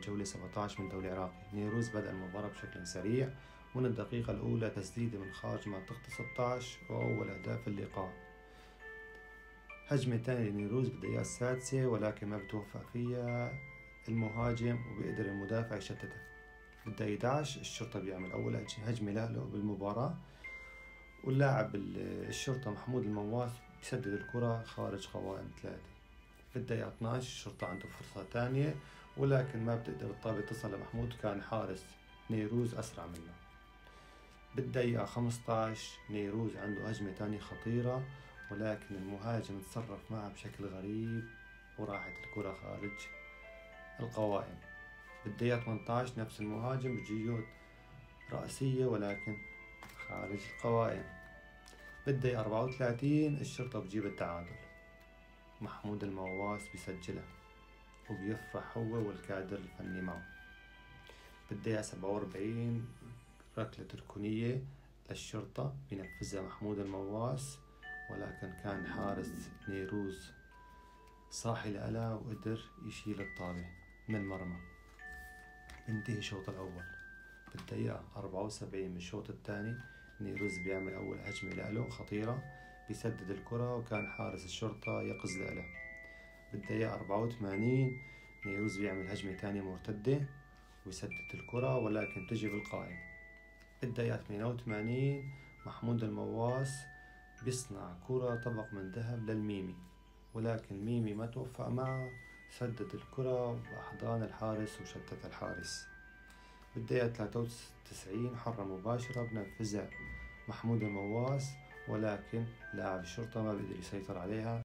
الجولة 17 من دوري عراقي. نيروز بدأ المباراة بشكل سريع، ومن الدقيقة الأولى تسديدة من خارج منطقة 16 وأول أهداف اللقاء. هجمة تانية لنيروز بالدقيقة السادسة، ولكن ما بتوفق فيها المهاجم وبيقدر المدافع يشتته. بالدقيقة 11 الشرطة بيعمل أول هجمة له بالمباراة، واللاعب الشرطة محمود المواس بيسدد الكرة خارج قوائم 3. بالدقيقة 12 الشرطة عنده فرصة تانية، ولكن ما بتقدر الطابة تصل لمحمود، كان حارس نيروز أسرع منه. بالدقيقة 15 نيروز عنده هجمة تانية خطيرة، ولكن المهاجم تصرف معها بشكل غريب وراحت الكرة خارج القوائم. بالدقيقة 18 نفس المهاجم بجيوت رأسية ولكن خارج القوائم. بالدقيقة 34 الشرطة بجيب التعادل، محمود المواس بيسجله وبيفرح هو والكادر الفني معه. بالدقيقة 47 ركلة ركنية للشرطة بينفذها محمود المواس، ولكن كان حارس نيروز صاحي لألا وقدر يشيل الطابة من المرمى. بينتهي الشوط الأول. بالدقيقة 74 من الشوط الثاني نيروز بيعمل أول هجمة له خطيرة، بيسدد الكرة وكان حارس الشرطة يقظ له. بالدقيقة 84 نيروز بيعمل هجمة تانية مرتدة ويسدد الكرة، ولكن تجي بالقائم. بالدقيقة 88 محمود المواس بيصنع كرة طبق من ذهب للميمي، ولكن ميمي ما توفق معه، سدد الكرة بأحضان الحارس وشتت الحارس. بالدقيقة 93 حرة مباشرة بنفذها محمود المواس، ولكن لاعب الشرطة ما بيقدر يسيطر عليها.